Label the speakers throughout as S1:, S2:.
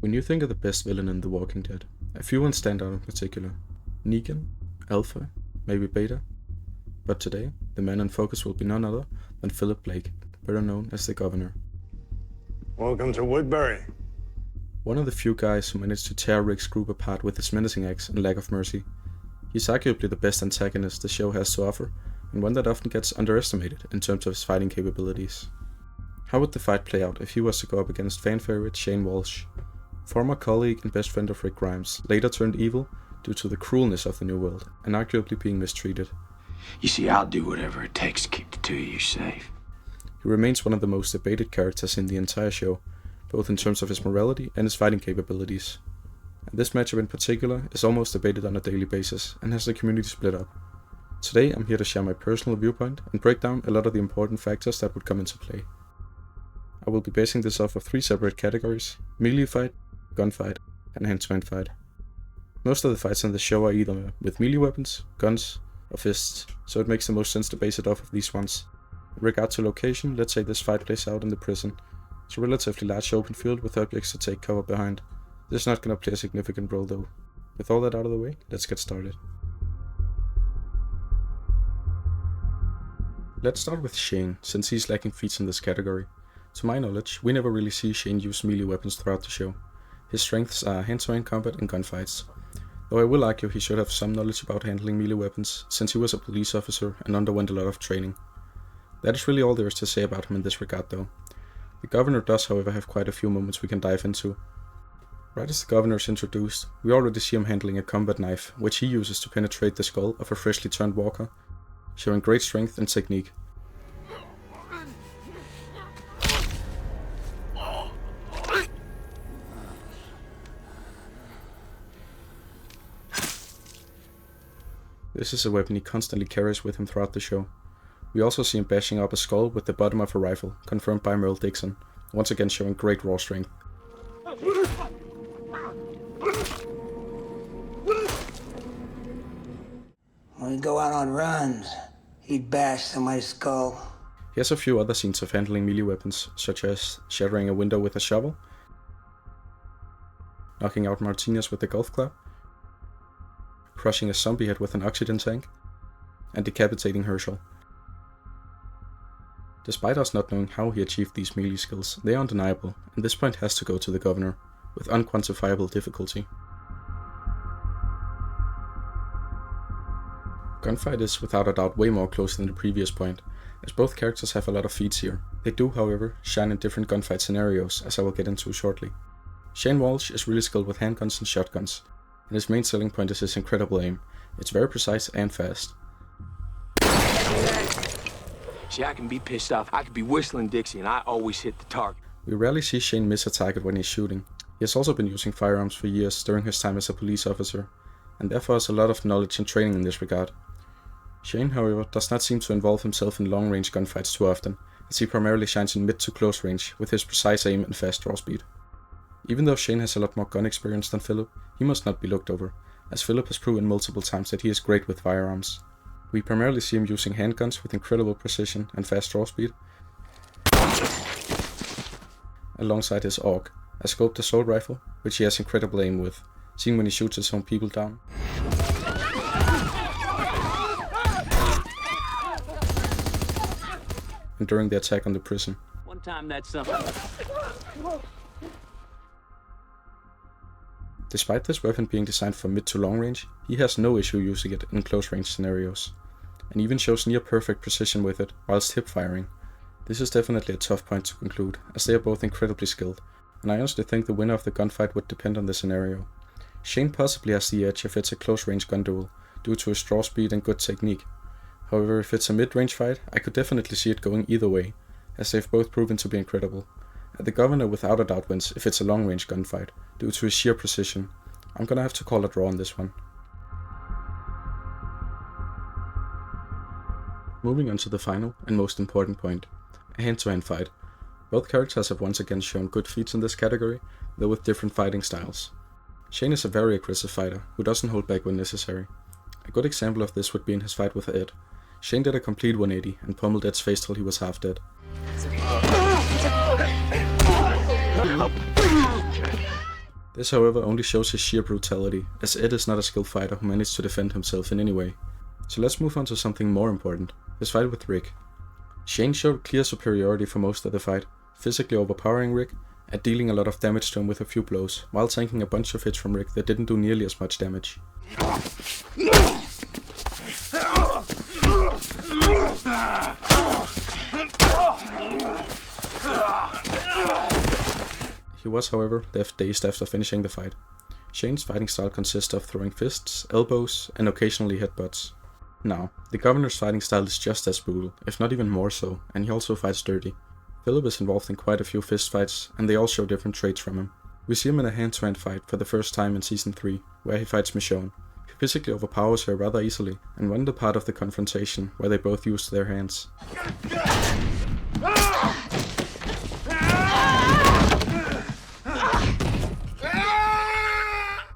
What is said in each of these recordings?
S1: When you think of the best villain in The Walking Dead, a few ones stand out in particular. Negan, Alpha, maybe Beta. But today, the man in focus will be none other than Philip Blake, better known as the Governor.
S2: Welcome to Woodbury.
S1: One of the few guys who managed to tear Rick's group apart with his menacing axe and lack of mercy. He's arguably the best antagonist the show has to offer, and one that often gets underestimated in terms of his fighting capabilities. How would the fight play out if he was to go up against fan favorite Shane Walsh? Former colleague and best friend of Rick Grimes, later turned evil due to the cruelness of the New World, and arguably being mistreated.
S3: You see, I'll do whatever it takes to keep the two of you safe.
S1: He remains one of the most debated characters in the entire show, both in terms of his morality and his fighting capabilities. And this matchup in particular is almost debated on a daily basis, and has the community split up. Today I'm here to share my personal viewpoint and break down a lot of the important factors that would come into play. I will be basing this off of 3 separate categories: melee fight, gunfight, and hand-to-hand fight. Most of the fights in the show are either with melee weapons, guns, or fists, so it makes the most sense to base it off of these ones. In regard to location, let's say this fight plays out in the prison. It's a relatively large open field with objects to take cover behind. This is not going to play a significant role though. With all that out of the way, let's get started. Let's start with Shane, since he's lacking feats in this category. To my knowledge, we never really see Shane use melee weapons throughout the show. His strengths are hand-to-hand combat and gunfights. Though I will argue he should have some knowledge about handling melee weapons, since he was a police officer and underwent a lot of training. That is really all there is to say about him in this regard though. The Governor does however have quite a few moments we can dive into. Right as the Governor is introduced, we already see him handling a combat knife, which he uses to penetrate the skull of a freshly turned walker, showing great strength and technique. This is a weapon he constantly carries with him throughout the show. We also see him bashing up a skull with the bottom of a rifle, confirmed by Merle Dixon, once again showing great raw strength.
S4: When we go out on runs, he'd bash somebody's skull.
S1: He has a few other scenes of handling melee weapons, such as shattering a window with a shovel, knocking out Martinez with a golf club, crushing a zombie head with an oxygen tank, and decapitating Herschel. Despite us not knowing how he achieved these melee skills, they are undeniable, and this point has to go to the Governor, with unquantifiable difficulty. Gunfight is without a doubt way more close than the previous point, as both characters have a lot of feats here. They do, however, shine in different gunfight scenarios, as I will get into shortly. Shane Walsh is really skilled with handguns and shotguns, and his main selling point is his incredible aim. It's very precise and fast.
S3: See, I can be pissed off, I could be whistling Dixie, and I always hit the target.
S1: We rarely see Shane miss a target when he's shooting. He has also been using firearms for years during his time as a police officer, and therefore has a lot of knowledge and training in this regard. Shane, however, does not seem to involve himself in long-range gunfights too often, as he primarily shines in mid to close range with his precise aim and fast draw speed. Even though Shane has a lot more gun experience than Philip, he must not be looked over, as Philip has proven multiple times that he is great with firearms. We primarily see him using handguns with incredible precision and fast draw speed, alongside his AUG, a scoped assault rifle, which he has incredible aim with, seen when he shoots his own people down. And during the attack on the prison.
S3: One time that's something.
S1: Despite this weapon being designed for mid to long range, he has no issue using it in close range scenarios, and even shows near perfect precision with it whilst hip firing. This is definitely a tough point to conclude, as they are both incredibly skilled, and I honestly think the winner of the gunfight would depend on the scenario. Shane possibly has the edge if it's a close range gun duel, due to his draw speed and good technique. However, if it's a mid-range fight, I could definitely see it going either way, as they've both proven to be incredible. The Governor without a doubt wins if it's a long-range gunfight, due to his sheer precision. I'm gonna have to call a draw on this one. Moving on to the final and most important point, a hand-to-hand fight. Both characters have once again shown good feats in this category, though with different fighting styles. Shane is a very aggressive fighter, who doesn't hold back when necessary. A good example of this would be in his fight with Ed. Shane did a complete 180 and pummeled Ed's face till he was half dead. This however only shows his sheer brutality, as Ed is not a skilled fighter who managed to defend himself in any way. So let's move on to something more important, his fight with Rick. Shane showed clear superiority for most of the fight, physically overpowering Rick and dealing a lot of damage to him with a few blows, while tanking a bunch of hits from Rick that didn't do nearly as much damage. He was, however, left dazed after finishing the fight. Shane's fighting style consists of throwing fists, elbows, and occasionally headbutts. Now, the Governor's fighting style is just as brutal, if not even more so, and he also fights dirty. Philip is involved in quite a few fist fights, and they all show different traits from him. We see him in a hand-to-hand fight for the first time in Season 3, where he fights Michonne. He physically overpowers her rather easily, and won the part of the confrontation where they both used their hands.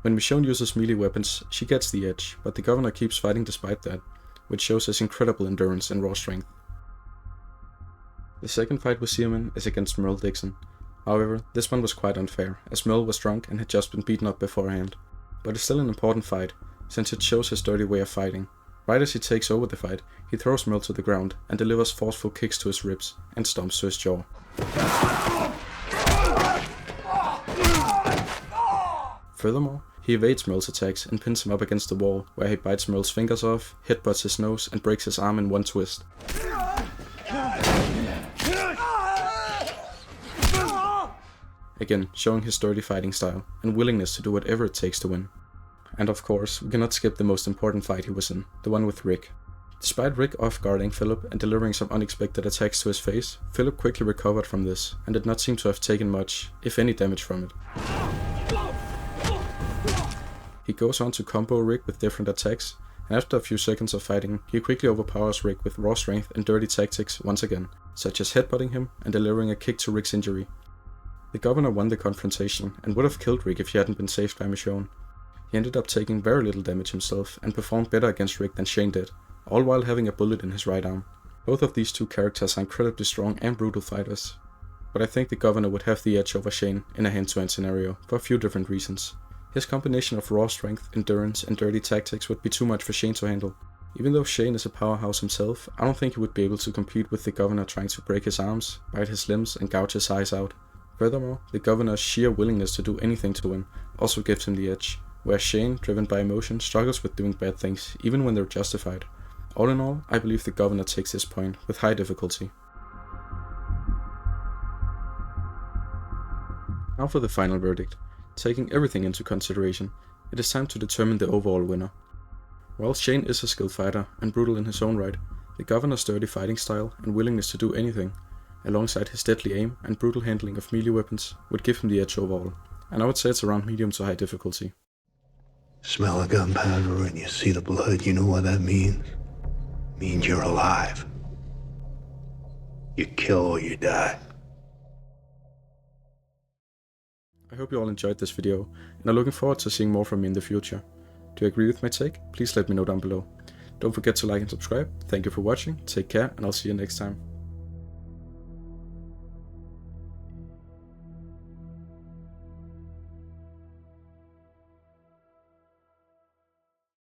S1: When Michonne uses melee weapons, she gets the edge, but the Governor keeps fighting despite that, which shows his incredible endurance and raw strength. The second fight we see him in is against Merle Dixon. However, this one was quite unfair, as Merle was drunk and had just been beaten up beforehand. But it's still an important fight, since it shows his dirty way of fighting. Right as he takes over the fight, he throws Merle to the ground and delivers forceful kicks to his ribs and stomps to his jaw. Furthermore, he evades Merle's attacks and pins him up against the wall, where he bites Merle's fingers off, headbutts his nose, and breaks his arm in one twist. Again, showing his dirty fighting style, and willingness to do whatever it takes to win. And of course, we cannot skip the most important fight he was in, the one with Rick. Despite Rick off-guarding Philip and delivering some unexpected attacks to his face, Philip quickly recovered from this, and did not seem to have taken much, if any, damage from it. He goes on to combo Rick with different attacks, and after a few seconds of fighting, he quickly overpowers Rick with raw strength and dirty tactics once again, such as headbutting him and delivering a kick to Rick's injury. The Governor won the confrontation and would have killed Rick if he hadn't been saved by Michonne. He ended up taking very little damage himself and performed better against Rick than Shane did, all while having a bullet in his right arm. Both of these two characters are incredibly strong and brutal fighters, but I think the Governor would have the edge over Shane in a hand-to-hand scenario for a few different reasons. His combination of raw strength, endurance, and dirty tactics would be too much for Shane to handle. Even though Shane is a powerhouse himself, I don't think he would be able to compete with the Governor trying to break his arms, bite his limbs, and gouge his eyes out. Furthermore, the Governor's sheer willingness to do anything to win also gives him the edge, where Shane, driven by emotion, struggles with doing bad things, even when they're justified. All in all, I believe the Governor takes this point with high difficulty. Now for the final verdict. Taking everything into consideration, it is time to determine the overall winner. While Shane is a skilled fighter and brutal in his own right, the Governor's dirty fighting style and willingness to do anything, alongside his deadly aim and brutal handling of melee weapons, would give him the edge overall, and I would say it's around medium to high difficulty.
S5: Smell a gunpowder and you see the blood, you know what that means? It means you're alive. You kill or you die.
S1: I hope you all enjoyed this video, and are looking forward to seeing more from me in the future. Do you agree with my take? Please let me know down below. Don't forget to like and subscribe. Thank you for watching, take care, and I'll see you next time.